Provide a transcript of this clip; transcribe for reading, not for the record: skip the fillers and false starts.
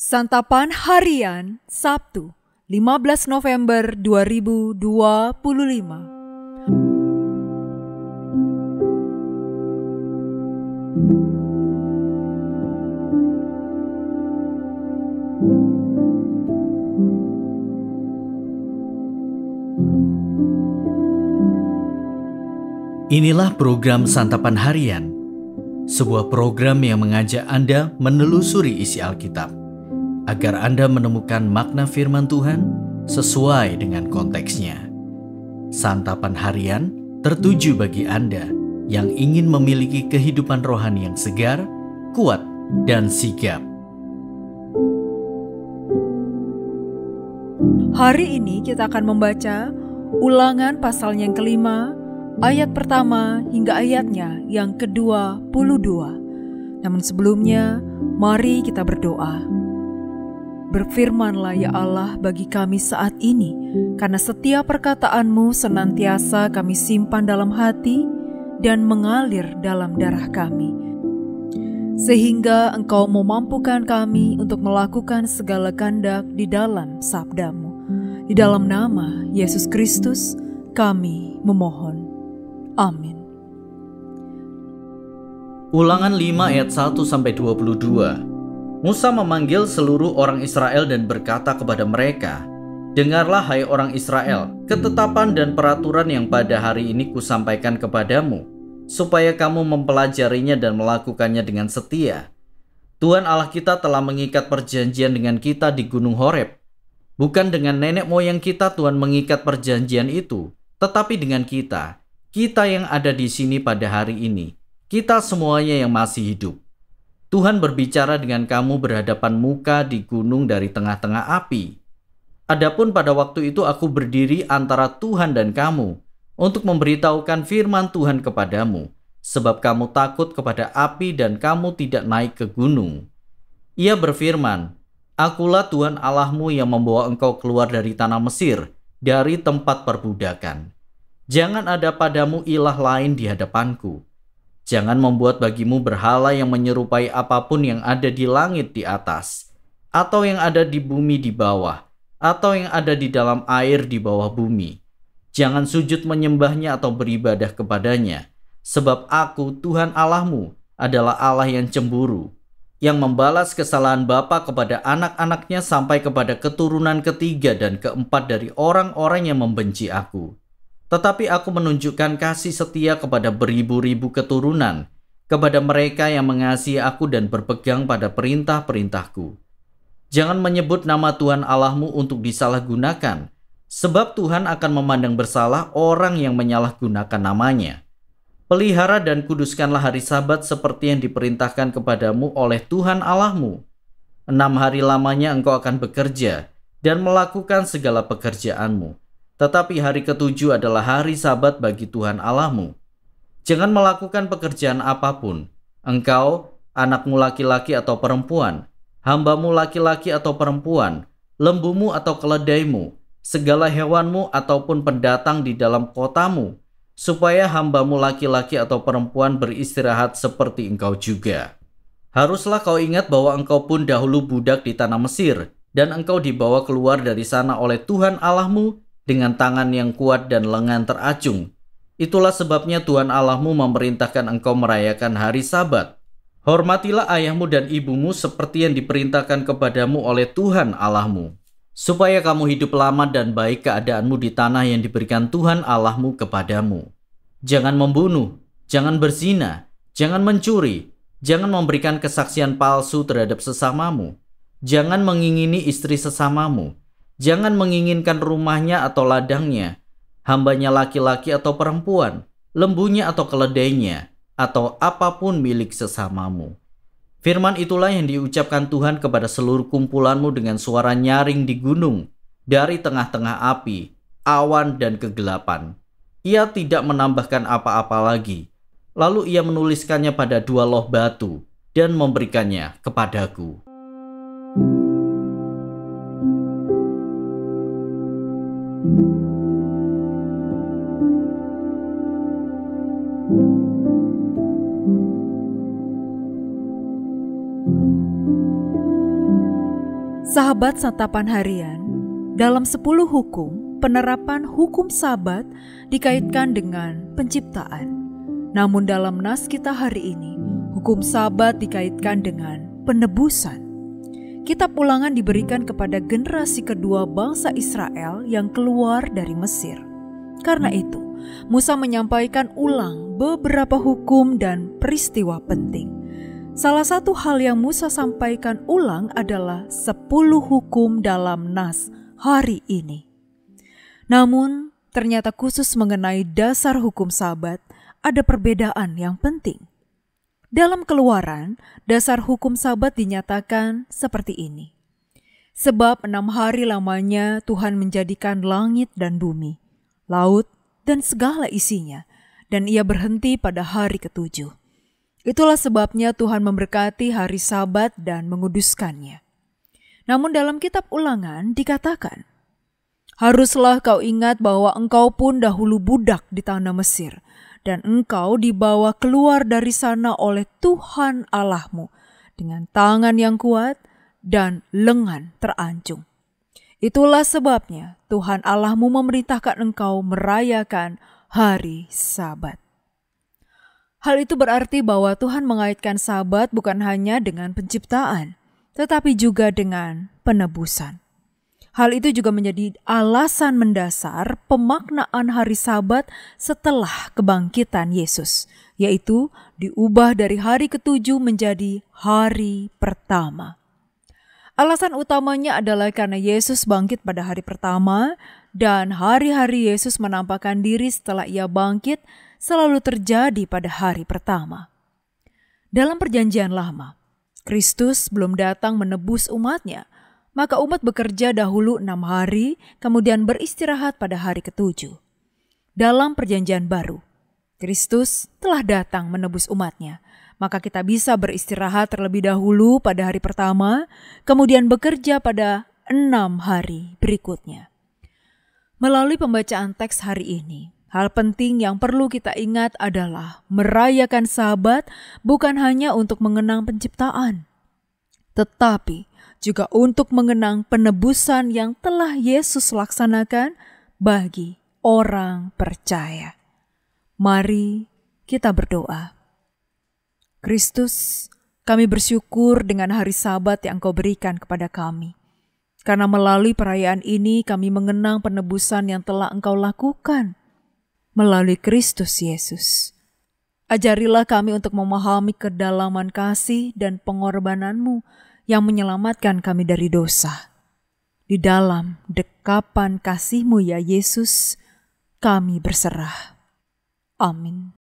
Santapan Harian Sabtu 15 November 2025. Inilah program Santapan Harian, sebuah program yang mengajak Anda menelusuri isi Alkitab, agar Anda menemukan makna firman Tuhan sesuai dengan konteksnya. Santapan Harian tertuju bagi Anda yang ingin memiliki kehidupan rohani yang segar, kuat, dan sigap. Hari ini kita akan membaca Ulangan pasalnya yang kelima, ayat pertama hingga ayatnya yang ke-22. Namun sebelumnya, mari kita berdoa. Berfirmanlah ya Allah bagi kami saat ini, karena setiap perkataan-Mu senantiasa kami simpan dalam hati dan mengalir dalam darah kami. Sehingga Engkau memampukan kami untuk melakukan segala kehendak di dalam sabda-Mu. Di dalam nama Yesus Kristus kami memohon. Amin. Ulangan 5 ayat 1-22. Musa memanggil seluruh orang Israel dan berkata kepada mereka, "Dengarlah hai orang Israel, ketetapan dan peraturan yang pada hari ini kusampaikan kepadamu, supaya kamu mempelajarinya dan melakukannya dengan setia. Tuhan Allah kita telah mengikat perjanjian dengan kita di Gunung Horeb. Bukan dengan nenek moyang kita Tuhan mengikat perjanjian itu, tetapi dengan kita yang ada di sini pada hari ini, kita semuanya yang masih hidup. Tuhan berbicara dengan kamu berhadapan muka di gunung dari tengah-tengah api. Adapun pada waktu itu aku berdiri antara Tuhan dan kamu untuk memberitahukan firman Tuhan kepadamu, sebab kamu takut kepada api dan kamu tidak naik ke gunung. Ia berfirman, Akulah Tuhan Allahmu yang membawa engkau keluar dari tanah Mesir, dari tempat perbudakan. Jangan ada padamu ilah lain di hadapanku. Jangan membuat bagimu berhala yang menyerupai apapun yang ada di langit di atas, atau yang ada di bumi di bawah, atau yang ada di dalam air di bawah bumi. Jangan sujud menyembahnya atau beribadah kepadanya, sebab aku, Tuhan Allahmu, adalah Allah yang cemburu, yang membalas kesalahan bapa kepada anak-anaknya sampai kepada keturunan ketiga dan keempat dari orang-orang yang membenci aku. Tetapi aku menunjukkan kasih setia kepada beribu-ribu keturunan, kepada mereka yang mengasihi aku dan berpegang pada perintah-perintahku. Jangan menyebut nama Tuhan Allahmu untuk disalahgunakan, sebab Tuhan akan memandang bersalah orang yang menyalahgunakan namanya. Pelihara dan kuduskanlah hari Sabat seperti yang diperintahkan kepadamu oleh Tuhan Allahmu. 6 hari lamanya engkau akan bekerja dan melakukan segala pekerjaanmu. Tetapi hari ke-7 adalah hari Sabat bagi Tuhan Allahmu. Jangan melakukan pekerjaan apapun, engkau, anakmu laki-laki atau perempuan, hambamu laki-laki atau perempuan, lembumu atau keledaimu, segala hewanmu ataupun pendatang di dalam kotamu, supaya hambamu laki-laki atau perempuan beristirahat seperti engkau juga. Haruslah kau ingat bahwa engkau pun dahulu budak di tanah Mesir, dan engkau dibawa keluar dari sana oleh Tuhan Allahmu dengan tangan yang kuat dan lengan teracung. Itulah sebabnya Tuhan Allahmu memerintahkan engkau merayakan hari Sabat. Hormatilah ayahmu dan ibumu seperti yang diperintahkan kepadamu oleh Tuhan Allahmu, supaya kamu hidup lama dan baik keadaanmu di tanah yang diberikan Tuhan Allahmu kepadamu. Jangan membunuh, jangan berzina, jangan mencuri, jangan memberikan kesaksian palsu terhadap sesamamu, jangan mengingini istri sesamamu, jangan menginginkan rumahnya atau ladangnya, hambanya laki-laki atau perempuan, lembunya atau keledainya, atau apapun milik sesamamu. Firman itulah yang diucapkan Tuhan kepada seluruh kumpulanmu dengan suara nyaring di gunung, dari tengah-tengah api, awan dan kegelapan. Ia tidak menambahkan apa-apa lagi. Lalu ia menuliskannya pada 2 loh batu dan memberikannya kepadaku. Sahabat Santapan Harian, dalam 10 hukum, penerapan hukum Sabat dikaitkan dengan penciptaan. Namun dalam nas kita hari ini, hukum Sabat dikaitkan dengan penebusan. Kitab Ulangan diberikan kepada generasi kedua bangsa Israel yang keluar dari Mesir. Karena itu, Musa menyampaikan ulang beberapa hukum dan peristiwa penting. Salah satu hal yang Musa sampaikan ulang adalah 10 hukum dalam nas hari ini. Namun, ternyata khusus mengenai dasar hukum Sabat, ada perbedaan yang penting. Dalam Keluaran, dasar hukum Sabat dinyatakan seperti ini. Sebab 6 hari lamanya Tuhan menjadikan langit dan bumi, laut dan segala isinya, dan ia berhenti pada hari ke-7. Itulah sebabnya Tuhan memberkati hari Sabat dan menguduskannya. Namun dalam kitab Ulangan dikatakan, haruslah kau ingat bahwa engkau pun dahulu budak di tanah Mesir, dan engkau dibawa keluar dari sana oleh Tuhan Allahmu dengan tangan yang kuat dan lengan terancung. Itulah sebabnya Tuhan Allahmu memerintahkan engkau merayakan hari Sabat. Hal itu berarti bahwa Tuhan mengaitkan Sabat bukan hanya dengan penciptaan, tetapi juga dengan penebusan. Hal itu juga menjadi alasan mendasar pemaknaan hari Sabat setelah kebangkitan Yesus, yaitu diubah dari hari ke-7 menjadi hari pertama. Alasan utamanya adalah karena Yesus bangkit pada hari pertama, dan hari-hari Yesus menampakkan diri setelah ia bangkit selalu terjadi pada hari pertama. Dalam Perjanjian Lama, Kristus belum datang menebus umatnya, maka umat bekerja dahulu 6 hari, kemudian beristirahat pada hari ke-7. Dalam Perjanjian Baru, Kristus telah datang menebus umatnya, maka kita bisa beristirahat terlebih dahulu pada hari pertama, kemudian bekerja pada 6 hari berikutnya. Melalui pembacaan teks hari ini, hal penting yang perlu kita ingat adalah merayakan Sabat bukan hanya untuk mengenang penciptaan, tetapi juga untuk mengenang penebusan yang telah Yesus laksanakan bagi orang percaya. Mari kita berdoa. Kristus, kami bersyukur dengan hari Sabat yang Kau berikan kepada kami. Karena melalui perayaan ini kami mengenang penebusan yang telah Engkau lakukan melalui Kristus Yesus. Ajarilah kami untuk memahami kedalaman kasih dan pengorbanan-Mu yang menyelamatkan kami dari dosa. Di dalam dekapan kasih-Mu ya Yesus, kami berserah. Amin.